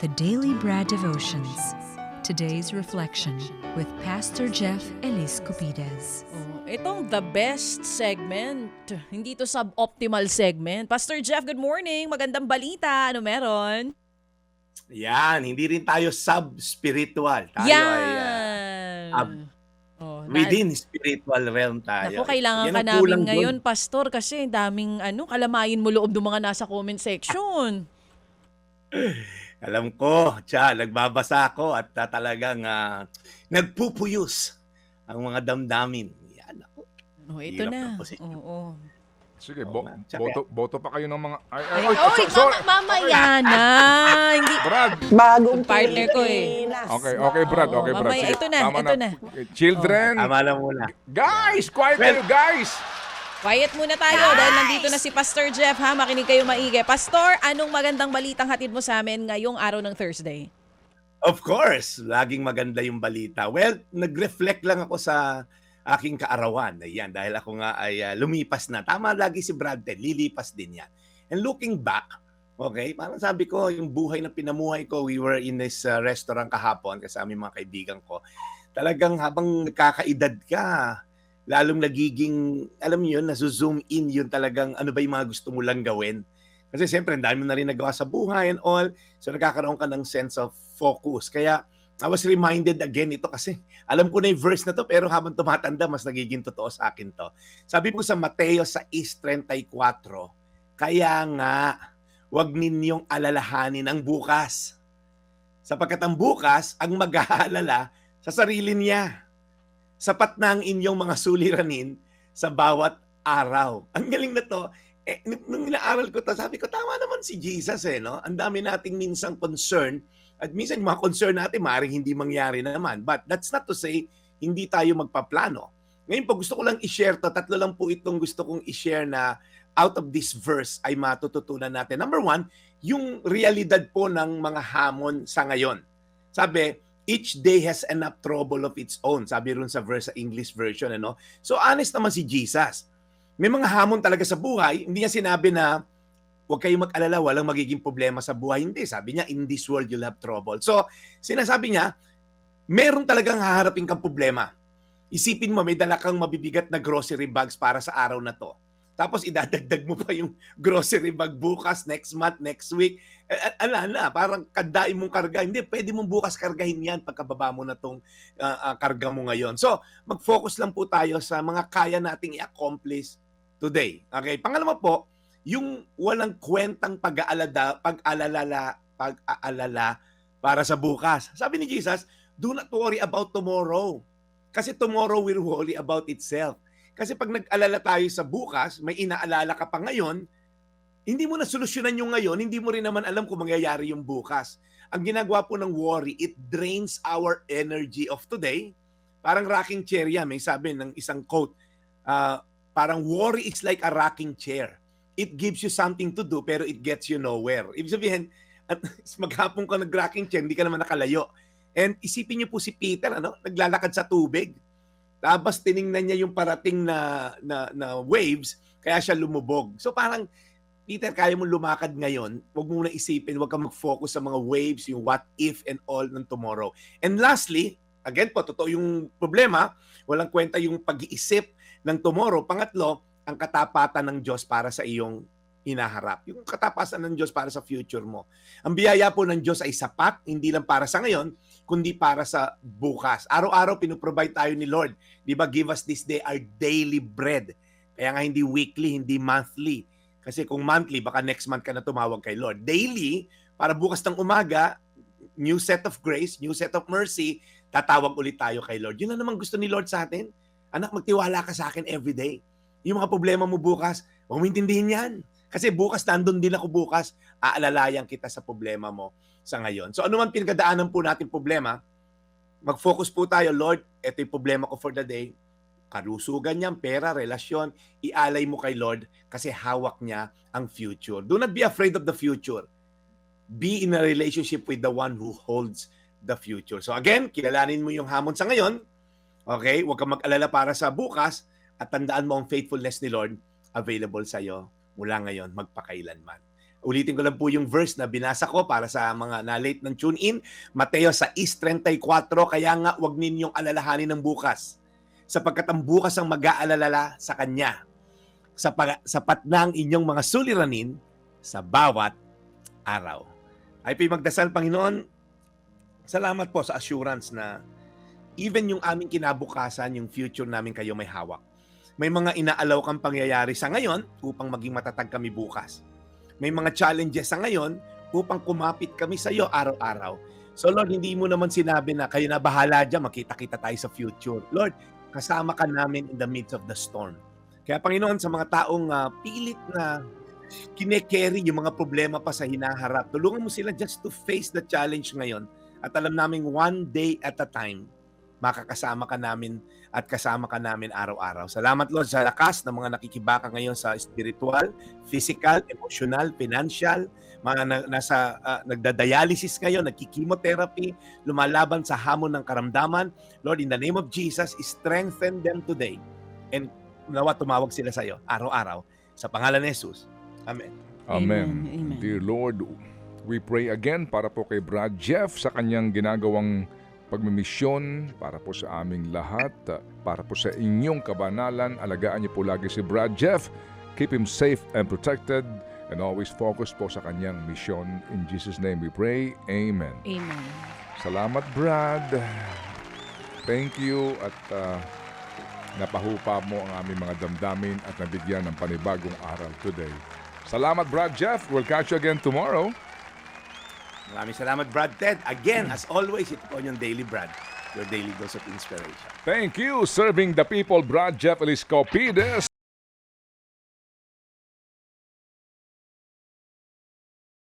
The Daily Bread Devotions. Today's reflection with Pastor Jeff Elis Cupides. Itong the best segment. Hindi to suboptimal segment. Pastor Jeff, good morning. Magandang balita. Ano meron? Yan, hindi rin tayo sub-spiritual. Tayo Yan! within spiritual realm Naku, tayo. kailangan Yan ka ang namin kulang ngayon, doon. Pastor, kasi daming kalamayin mo loob ng mga nasa comment section. Alam ko, nagbabasa ako at talagang nagpupuyos ang mga damdamin. Yan ako. Ito Hirap na. ng posisyon. Oo. Sige, Oo nga. Tsaka- boto pa kayo ng mga... Mamaya na. Hindi. Brad! Bagong Partner ko eh. Pilipinas. Okay, Brad. Okay, Brad. Mamaya, Sige, ito na, tama ito na. Children! Tama lang muna. Guys! Quiet kayo, guys! Quiet muna tayo dahil nandito na si Pastor Jeff, ha? Makinig kayo maigi. Pastor, anong magandang balitang hatid mo sa amin ngayong araw ng Thursday? Of course, laging maganda yung balita. Well, nag-reflect lang ako sa aking kaarawan. Ayan, dahil ako nga ay lumipas na. Tama lagi si Brad Ted, lilipas din yan. And looking back, okay, parang sabi ko, yung buhay na pinamuhay ko, we were in this restaurant kahapon kasama yung mga kaibigan ko. Talagang habang nakakaedad ka, lalong nagiging, alam mo yun, nasuzoom in yun talagang ano ba yung mga gusto mo lang gawin. Kasi siyempre, ang dami mo na rin nagawa sa buhay and all. So nagkakaroon ka ng sense of focus. Kaya I was reminded again ito kasi alam ko na yung verse na to pero habang tumatanda, mas nagiging totoo sa akin to. Sabi po sa Mateo 6:34, kaya nga, huwag ninyong alalahanin ang bukas. Sapagkat ang bukas, ang mag-aalala sa sarili niya. Sapat na ang inyong mga suliranin sa bawat araw. Ang galing na to. Nung inaaral ko to, sabi ko, tama naman si Jesus no? Ang dami nating minsang concern at minsan yung mga concern natin maaaring hindi mangyari naman. But that's not to say hindi tayo magpaplano. Ngayon po gusto ko lang i-share to. Tatlo lang po itong gusto kong i-share na out of this verse ay matututunan natin. Number one, yung realidad po ng mga hamon sa ngayon. Sabi, each day has enough trouble of its own. Sabi rin sa verse sa English version. So honest naman si Jesus. May mga hamon talaga sa buhay. Hindi niya sinabi na huwag kayong mag-alala, walang magiging problema sa buhay. Hindi. Sabi niya, in this world you'll have trouble. So sinasabi niya, meron talagang haharapin kang problema. Isipin mo, may dala kang mabibigat na grocery bags para sa araw na to. Tapos idadagdag mo pa yung grocery bag bukas, next month, next week. Parang kandain mong karga. Hindi, pwede mong bukas kargahin yan pagkababa mo na tong karga mo ngayon. So, mag-focus lang po tayo sa mga kaya nating i-accomplish today. Okay, pangalawa po, yung walang kwentang pag-aalala para sa bukas. Sabi ni Jesus, do not worry about tomorrow. Kasi tomorrow will worry about itself. Kasi pag nag-alala tayo sa bukas, may inaalala ka pa ngayon, hindi mo na solusyonan yung ngayon, hindi mo rin naman alam kung mangyayari yung bukas. Ang ginagawa po ng worry, it drains our energy of today. Parang rocking chair yan. May sabi ng isang quote, parang worry is like a rocking chair. It gives you something to do, pero it gets you nowhere. Ibig sabihin, maghapon ka nag-rocking chair, hindi ka naman nakalayo. And isipin niyo po si Peter, naglalakad sa tubig. Tapos tiningnan niya yung parating na waves, kaya siya lumubog. So parang, Peter, kaya mo lumakad ngayon, huwag mo na isipin, huwag kang mag-focus sa mga waves, yung what if and all ng tomorrow. And lastly, again po, totoo yung problema, walang kwenta yung pag-iisip ng tomorrow. Pangatlo, ang katapatan ng Diyos para sa iyong hinaharap. Yung katapasan ng Diyos para sa future mo. Ang biyaya po ng Diyos ay sapat, hindi lang para sa ngayon, kundi para sa bukas. Araw-araw pinuprovide tayo ni Lord. Di ba, give us this day our daily bread. Kaya nga hindi weekly, hindi monthly. Kasi kung monthly, baka next month ka na tumawag kay Lord. Daily, para bukas ng umaga, new set of grace, new set of mercy, tatawag ulit tayo kay Lord. Yun na naman gusto ni Lord sa atin. Anak, magtiwala ka sa akin everyday. Yung mga problema mo bukas, huwag mo intindihin yan. Kasi bukas, nandun din ako bukas, aalalayan kita sa problema mo sa ngayon. So ano man pinagdaanan po natin problema, mag-focus po tayo, Lord, ito yung problema ko for the day. Kalusugan niyan, pera, relasyon, ialay mo kay Lord kasi hawak niya ang future. Do not be afraid of the future. Be in a relationship with the one who holds the future. So again, kilalanin mo yung hamon sa ngayon. Okay? Huwag kang mag-alala para sa bukas at tandaan mo ang faithfulness ni Lord available sa iyo mula ngayon magpakailanman. Ulitin ko lang po yung verse na binasa ko para sa mga na-late ng tune-in. Mateo 6:34, kaya nga huwag ninyong alalahanin ng bukas, sapagkat ang bukas ang mag-aalala sa Kanya. Sapat na ang inyong mga suliranin sa bawat araw. Ay magdasal, Panginoon, salamat po sa assurance na even yung aming kinabukasan, yung future namin kayo may hawak. May mga inaalaw kang pangyayari sa ngayon upang maging matatag kami bukas. May mga challenges sa ngayon upang kumapit kami sa iyo araw-araw. So Lord, hindi mo naman sinabi na kayo na bahala dyan, makita-kita tayo sa future. Lord, kasama ka namin in the midst of the storm. Kaya Panginoon, sa mga taong pilit na kine-carry yung mga problema pa sa hinaharap, tulungan mo sila just to face the challenge ngayon. At alam naming one day at a time, makakasama ka namin at kasama ka namin araw-araw. Salamat Lord sa lakas ng mga nakikibaka ngayon sa spiritual, physical, emotional, financial, mga nagda-dialysis ngayon, nagki-chemotherapy, lumalaban sa hamon ng karamdaman. Lord, in the name of Jesus, strengthen them today. And nawa tumawag sila sa iyo araw-araw. Sa pangalan ni Jesus. Amen. Amen. Amen. Dear Lord, we pray again para po kay Brad Jeff sa kanyang ginagawang pagmimisyon, para po sa aming lahat, para po sa inyong kabanalan. Alagaan niyo po lagi si Brad Jeff. Keep him safe and protected and always focus po sa kanyang misyon. In Jesus' name we pray. Amen. Amen. Salamat, Brad. Thank you at napahupa mo ang aming mga damdamin at nabigyan ng panibagong aral today. Salamat, Brad Jeff. We'll catch you again tomorrow. Maraming salamat, Brad Ted. Again, as always, ito po yung Daily Brad, your daily dose of inspiration. Thank you, serving the people, Brad Jeff Eliscopides.